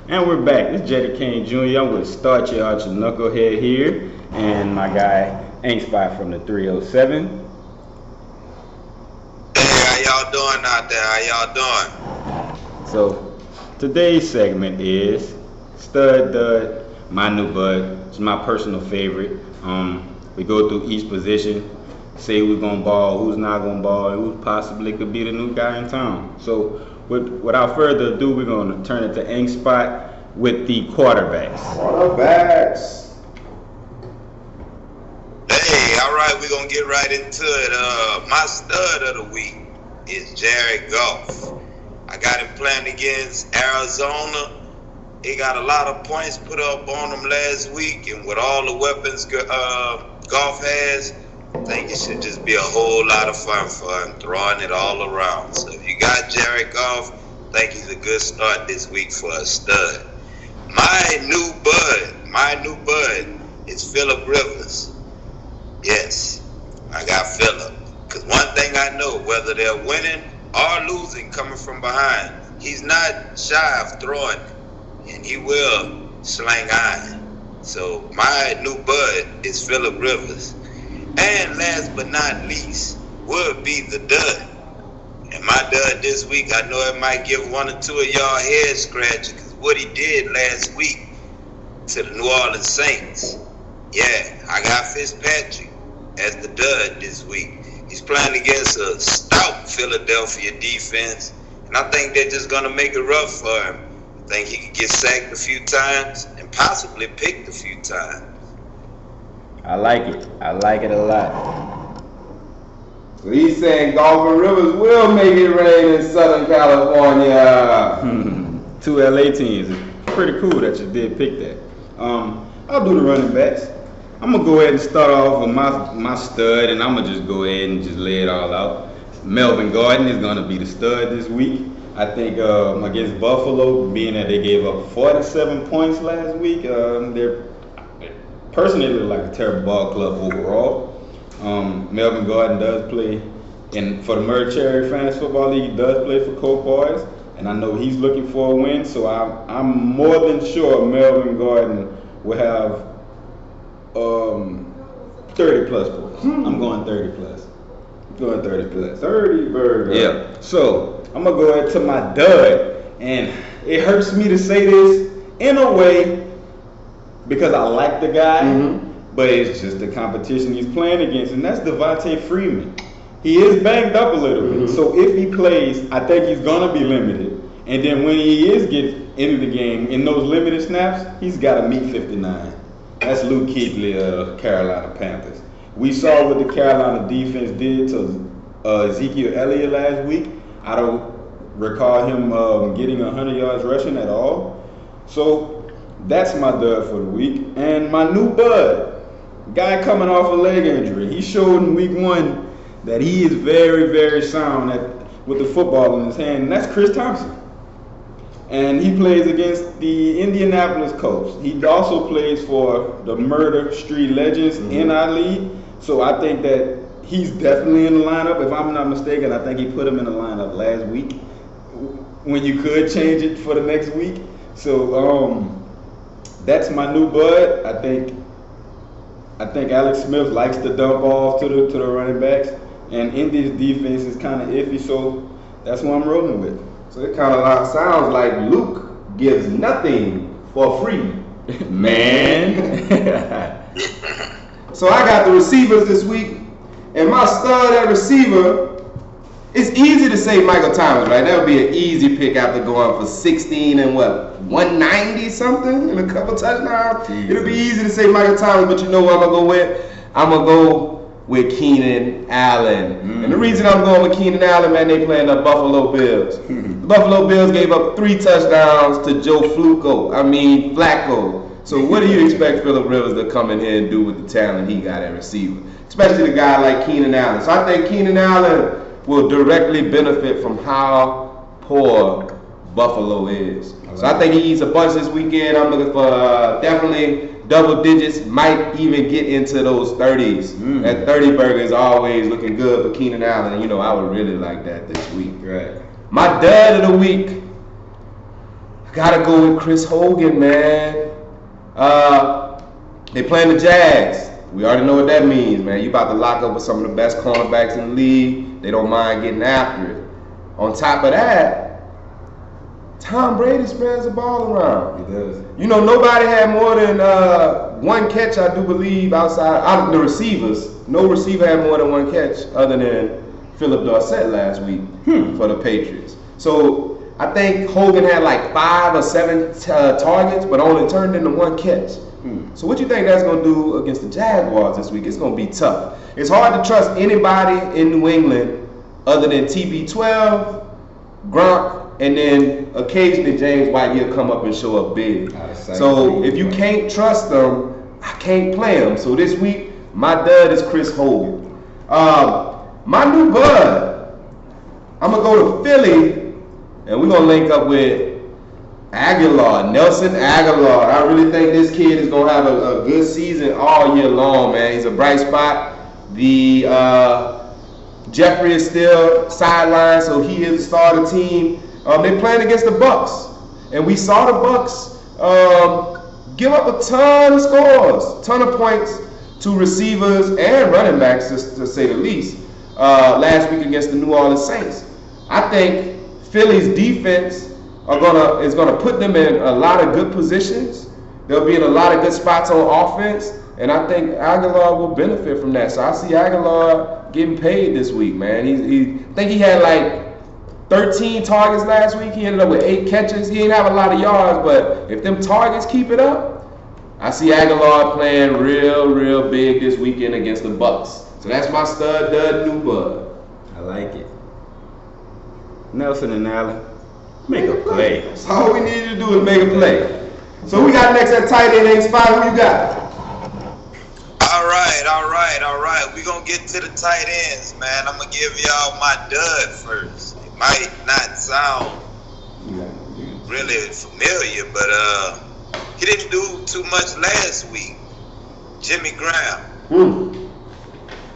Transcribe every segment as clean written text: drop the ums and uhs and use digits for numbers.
And we're back. It's Jetty Kane Jr. I'm with Start Your Arch Knucklehead here, and my guy Ink Spot from the 307. Hey, how y'all doing out there? How y'all doing? So today's segment is Stud Dud, my new bud. It's my personal favorite. We go through each position, say who's gonna ball, who's not gonna ball, and who possibly could be the new guy in town. So without further ado, we're gonna turn it to Ink Spot with the quarterbacks. Quarterbacks. Hey, all right, we're going to get right into it. My stud of the week is Jared Goff. I got him playing against Arizona. He got a lot of points put up on him last week, and with all the weapons Goff has, I think it should just be a whole lot of fun for him, throwing it all around. So if you got Jared Goff, I think he's a good start this week for a stud. My new bud is Phillip Rivers. Yes, I got Phillip. Because one thing I know, whether they're winning or losing coming from behind, he's not shy of throwing, and he will slang iron. So my new bud is Phillip Rivers. And last but not least would be the dud. And my dud this week, I know it might give one or two of y'all head scratching, because what he did last week to the New Orleans Saints. Yeah, I got Fitzpatrick as the dud this week. He's playing against a stout Philadelphia defense, and I think they're just going to make it rough for him. I think he could get sacked a few times and possibly picked a few times. I like it. I like it a lot. So he's saying Goff and Rivers will make it rain in Southern California. Two LA teams. It's pretty cool that you did pick that. I'll do the running backs. I'm gonna go ahead and start off with my stud, and I'm gonna just go ahead and just lay it all out. Melvin Gordon is gonna be the stud this week. I think against Buffalo, being that they gave up 47 points last week, they're personally look like a terrible ball club overall. Melvin Gordon does play, and for the Murray Cherry Fantasy Football League, he does play for Coke Boys, and I know he's looking for a win. So I'm more than sure Melvin Gordon will have 30 plus points. I'm going 30 plus. 30 burger. Yeah. So I'm gonna go ahead to my dud, and it hurts me to say this in a way because I like the guy, but it's just the competition he's playing against, and that's Devontae Freeman. He is banged up a little bit, so if he plays, I think he's gonna be limited. And then when he is get into the game in those limited snaps, he's got to meet 59. That's Luke Kuechly of Carolina Panthers. We saw what the Carolina defense did to Ezekiel Elliott last week. I don't recall him getting 100 yards rushing at all. So that's my dud for the week. And my new bud, guy coming off a leg injury. He showed in week 1 that he is very, very sound with the football in his hand, and that's Chris Thompson. And he plays against the Indianapolis Colts. He also plays for the Murder Street Legends in our league. So I think that he's definitely in the lineup. If I'm not mistaken, I think he put him in the lineup last week when you could change it for the next week. So that's my new bud. I think Alex Smith likes to dump off to the running backs, and Indy's defense is kind of iffy. So that's what I'm rolling with. So it kind of sounds like Luke gives nothing for free. Man. So I got the receivers this week, and my stud at receiver, it's easy to say Michael Thomas, right? That would be an easy pick after going for 16 and 190 something and a couple touchdowns. It'll be easy to say Michael Thomas, but you know what I'm going to go with? I'm going to go with Keenan Allen. And the reason I'm going with Keenan Allen, man, they playing the Buffalo Bills. The Buffalo Bills gave up 3 touchdowns to Joe Flacco. So what do you expect Phillip Rivers to come in here and do with the talent he got at receiver? Especially a guy like Keenan Allen. So I think Keenan Allen will directly benefit from how poor Buffalo is. So I think he eats a bunch this weekend. I'm looking for definitely double digits, might even get into those 30s. That 30 burger is always looking good for Keenan Allen. You know, I would really like that this week. Right. My dud of the week, I gotta go with Chris Hogan, man. They playing the Jags. We already know what that means, man. You about to lock up with some of the best cornerbacks in the league. They don't mind getting after it. On top of that, Tom Brady spreads the ball around. He does. You know, nobody had more than one catch, I do believe, out of the receivers. No receiver had more than one catch other than Philip Dorsett last week for the Patriots. So I think Hogan had like 5 or 7 targets, but only turned into one catch. So what you think that's going to do against the Jaguars this week? It's going to be tough. It's hard to trust anybody in New England other than TB12, Gronk, and then occasionally James White, he'll come up and show up big. So if you can't trust them, I can't play them. So this week, my dud is Chris Hogan. My new bud, I'm going to go to Philly, and we're going to link up with Nelson Aguilar. I really think this kid is going to have a good season all year long, man. He's a bright spot. The Jeffrey is still sidelined, so he is the star of the team. They're playing against the Bucks, and we saw the Bucks give up a ton of scores, ton of points to receivers and running backs, to say the least, last week against the New Orleans Saints. I think Philly's defense is gonna put them in a lot of good positions. They'll be in a lot of good spots on offense, and I think Aguilar will benefit from that. So I see Aguilar getting paid this week, man. I think he had like 13 targets last week. He ended up with 8 catches. He didn't have a lot of yards, but if them targets keep it up, I see Aguilar playing real big this weekend against the Bucks. So that's my stud dud new bud. I like it. Nelson and Allen, make a play. That's all we need to do is make a play. So we got next at tight end spot. Who you got? All right. We're going to get to the tight ends, man. I'm going to give y'all my dud first. It might not sound really familiar, but he didn't do too much last week. Jimmy Graham.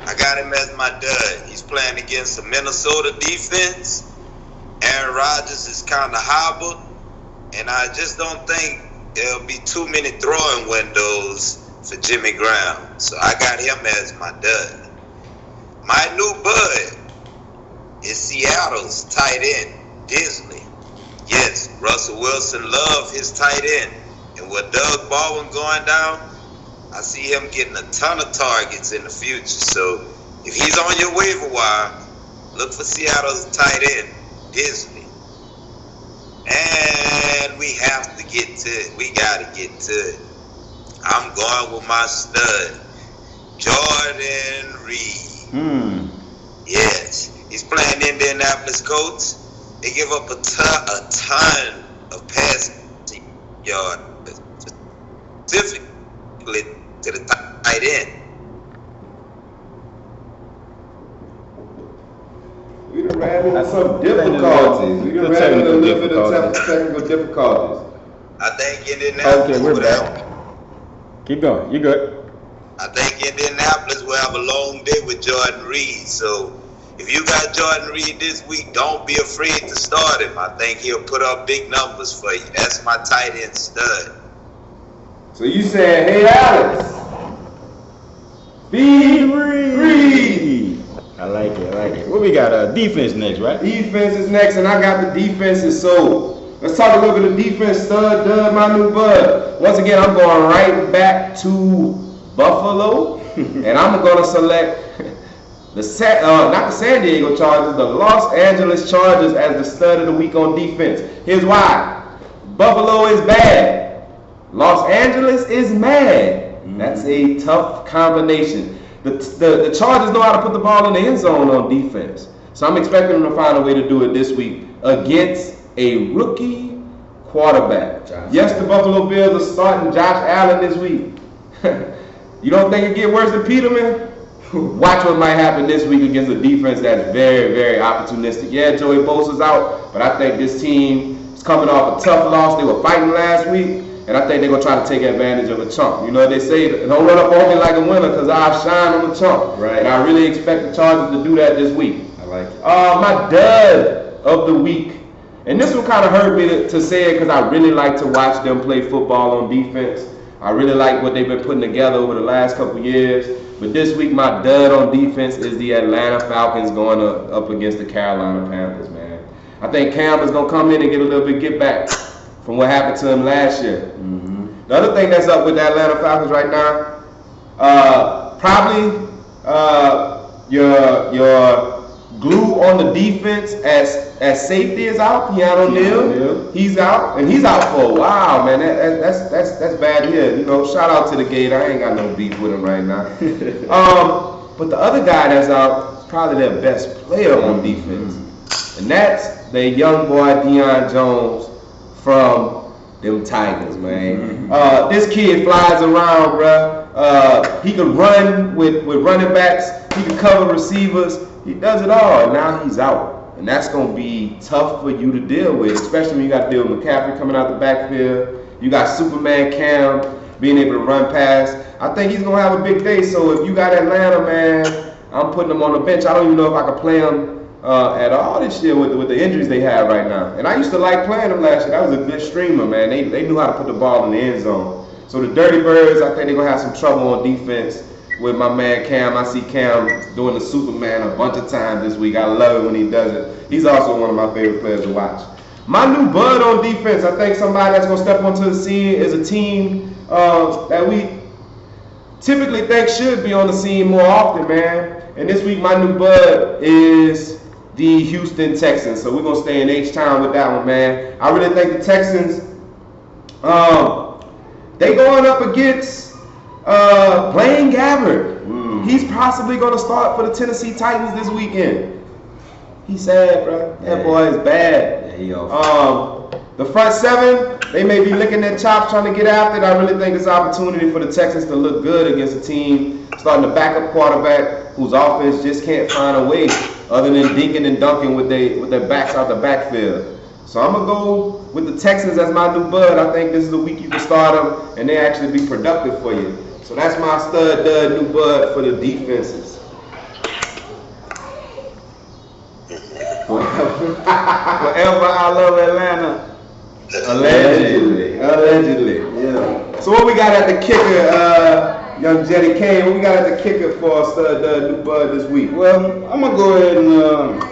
I got him as my dud. He's playing against the Minnesota defense. Aaron Rodgers is kind of hobbled, and I just don't think there'll be too many throwing windows for Jimmy Graham. So I got him as my dud. My new bud is Seattle's tight end, Disley. Yes, Russell Wilson loved his tight end. And with Doug Baldwin going down, I see him getting a ton of targets in the future. So if he's on your waiver wire, look for Seattle's tight end, Disley. And we have to get to it. We got to get to it. I'm going with my stud, Jordan Reed. Yes, he's playing Indianapolis Colts. They give up a ton of passing yards, specifically to the tight end. We done ran into some difficulties. We done ran into a little bit of technical difficulties. I think Indianapolis. Okay, we're back. Keep going. You're good. I think Indianapolis will have a long day with Jordan Reed. So if you got Jordan Reed this week, don't be afraid to start him. I think he'll put up big numbers for you. That's my tight end stud. So you saying, hey Alex, be Reed. I like it. What we got? Defense next, right? Defense is next, and I got the defenses. So let's talk a little bit of defense. Stud, dud, my new bud. Once again, I'm going right back to Buffalo, and I'm going to select not the San Diego Chargers, the Los Angeles Chargers as the stud of the week on defense. Here's why. Buffalo is bad. Los Angeles is mad. That's a tough combination. The Chargers know how to put the ball in the end zone on defense. So I'm expecting them to find a way to do it this week against a rookie quarterback. Yes, the Buffalo Bills are starting Josh Allen this week. You don't think it get worse than Peterman? Watch what might happen this week against a defense that's very opportunistic. Yeah, Joey Bosa's out, but I think this team is coming off a tough loss. They were fighting last week, and I think they're going to try to take advantage of a chump. You know, they say, don't run up on me like a winner because I'll shine on the chump. Right. And I really expect the Chargers to do that this week. I like it. My dud of the week, And this one kind of hurt me to say it because I really like to watch them play football on defense. I really like what they've been putting together over the last couple of years. But this week, my dud on defense is the Atlanta Falcons going up against the Carolina Panthers, man. I think Cam is going to come in and get a little bit get back from what happened to him last year. Mm-hmm. The other thing that's up with the Atlanta Falcons right now, probably your glue on the defense as safety is out. Keanu Neal, he's out, and he's out for a while, man. That's bad here. You know, shout out to the Gate. I ain't got no beef with him right now. But the other guy that's out is probably their best player on defense, and that's the young boy Deion Jones from them Tigers, man. This kid flies around, bruh. He can run with running backs. He can cover receivers. He does it all, and now he's out. And that's going to be tough for you to deal with, especially when you got to deal with McCaffrey coming out the backfield. You got Superman Cam being able to run past. I think he's going to have a big day. So if you got Atlanta, man, I'm putting him on the bench. I don't even know if I could play him at all this year with the injuries they have right now. And I used to like playing him last year. That was a good streamer, man. They knew how to put the ball in the end zone. So the Dirty Birds, I think they're going to have some trouble on defense with my man Cam. I see Cam doing the Superman a bunch of times this week. I love it when he does it. He's also one of my favorite players to watch. My new bud on defense, I think somebody that's going to step onto the scene is a team that we typically think should be on the scene more often, man. And this week, my new bud is the Houston Texans. So we're going to stay in H-Town with that one, man. I really think the Texans, they going up against Blaine Gabbert. He's possibly going to start for the Tennessee Titans this weekend. He's sad, bro. That boy is bad. The front seven, they may be licking their chops trying to get after it. I really think it's an opportunity for the Texans to look good against a team starting a backup quarterback whose offense just can't find a way other than dinking and dunking with their backs out the backfield. So I'm going to go with the Texans as my new bud. I think this is the week you can start them and they actually be productive for you. So that's my stud dud new bud for the defenses. Forever I love Atlanta. Allegedly. Yeah. So what we got at the kicker, young Jetty Kane? What we got at the kicker for stud dud new bud this week? Well, I'm going to go ahead and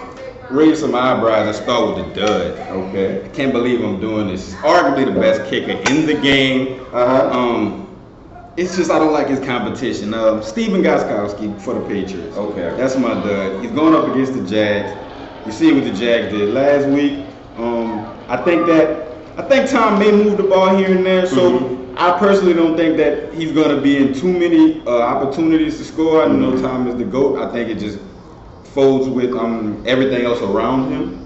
raise some eyebrows and start with the dud. Okay. I can't believe I'm doing this. He's arguably the best kicker in the game. It's just I don't like his competition. Steven Gostkowski for the Patriots. Okay. That's my dud. He's going up against the Jags. You see what the Jags did last week. I think Tom may move the ball here and there. So I personally don't think that he's going to be in too many opportunities to score. I know Tom is the GOAT. I think it just folds with everything else around him.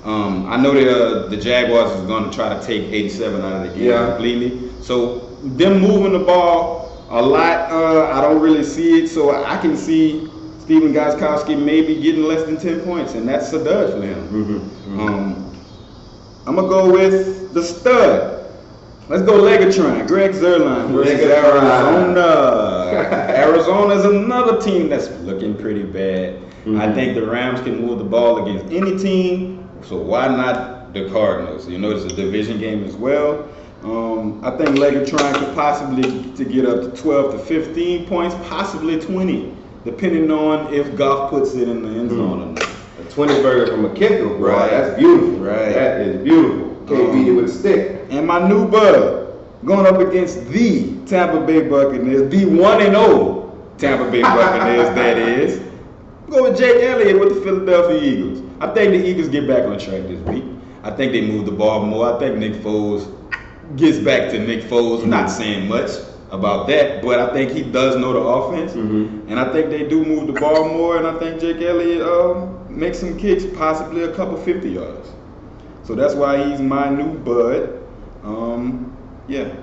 I know that the Jaguars is going to try to take 87 out of the game completely. So them moving the ball a lot, I don't really see it. So I can see Steven Gostkowski maybe getting less than 10 points, and that's a dud for him. I'm going to go with the stud. Let's go Legatron, Greg Zuerlein versus Arizona. Arizona's another team that's looking pretty bad. I think the Rams can move the ball against any team, so why not the Cardinals? You know, it's a division game as well. I think Legatron could possibly to get up to 12 to 15 points, possibly 20, depending on if Goff puts it in the end zone or not. A 20 burger from a kicker, bro. Right. That's beautiful. Right. That is beautiful. Can't beat it with a stick. And my new bud, going up against the Tampa Bay Buccaneers, the 1-0 Tampa Bay Buccaneers, that is. Go with Jake Elliott with the Philadelphia Eagles. I think the Eagles get back on track this week. I think they move the ball more. I think Nick Foles gets back to Nick Foles. I'm not saying much about that, but I think he does know the offense. And I think they do move the ball more, and I think Jake Elliott makes some kicks, possibly a couple 50 yards. So that's why he's my new bud. Yeah,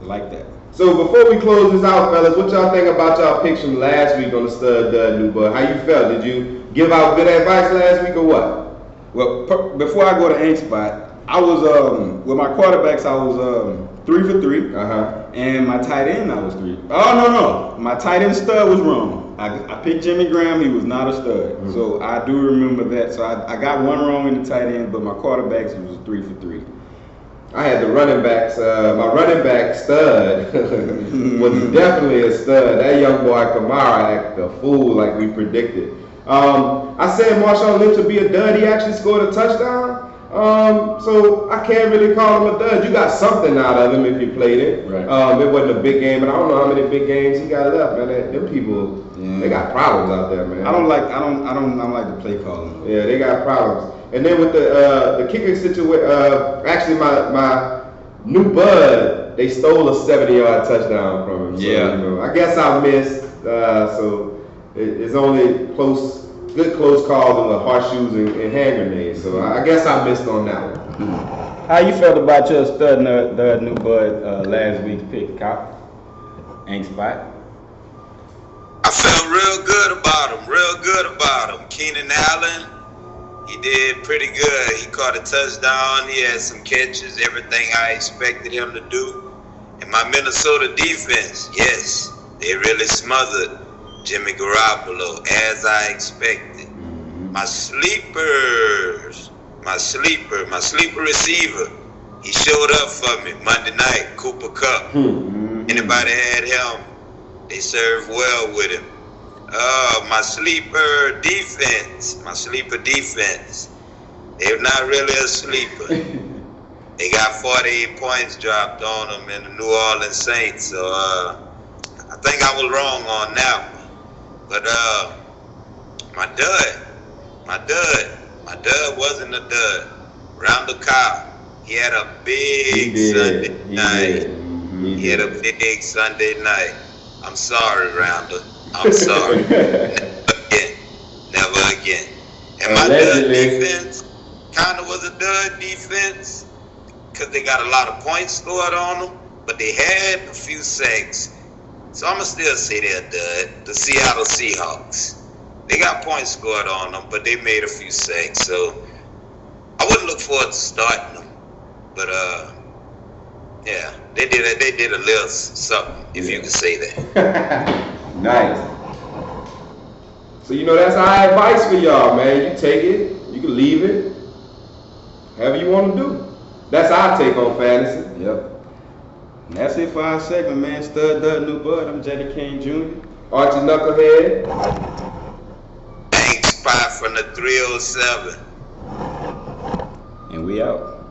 I like that. So before we close this out, fellas, what y'all think about y'all picks from last week on the stud dud new bud? How you felt? Did you give out good advice last week or what? Well, before I go to Ain't Spot, I was with my quarterbacks. I was 3 for 3, and my tight end I was 3. Oh no, my tight end stud was wrong. I picked Jimmy Graham. He was not a stud. So I do remember that. So I got one wrong in the tight end, but my quarterbacks was 3 for 3. I had the running backs. My running back stud was definitely a stud. That young boy Kamara acted a fool like we predicted. I said Marshawn Lynch would be a dud. He actually scored a touchdown. So I can't really call him a dud. You got something out of him if you played it. Right. It wasn't a big game, but I don't know how many big games he got left, man. Them people, they got problems out there, man. I don't like the play calling. Yeah, they got problems. And then with the kicking situation, actually my new bud, they stole a 70-yard touchdown from him. So, Yeah. I guess I missed. So it's only good close calls on the horseshoes and hand grenades. So I guess I missed on that one. How you felt about your stud new bud last week's pick, Cop? Ain't spot? I felt real good about him. Keenan Allen, he did pretty good. He caught a touchdown. He had some catches, everything I expected him to do. And my Minnesota defense, yes, they really smothered Jimmy Garoppolo, as I expected. My sleeper receiver, he showed up for me Monday night, Cooper Kupp. Anybody had him, they served well with him. My sleeper defense, they're not really a sleeper. They got 48 points dropped on them in the New Orleans Saints, so I think I was wrong on that one. But my dud wasn't a dud. Randall Cobb, he had a big Sunday night. He had a big Sunday night. I'm sorry, Randall. I'm sorry. Never again. And my dud defense kind of was a dud defense because they got a lot of points scored on them, but they had a few sacks. So I'm going to still say they're a dud. The Seattle Seahawks. They got points scored on them, but they made a few sacks. So I wouldn't look forward to starting them. But, yeah, they did a little something, if you can say that. Nice. So, that's our advice for y'all, man. You take it. You can leave it. However you want to do. That's our take on fantasy. Yep. And that's it for our segment, man. Stud, dud, new bud. I'm Jetty King Jr. Archie Knucklehead. Thanks, Spot from the 307. And we out.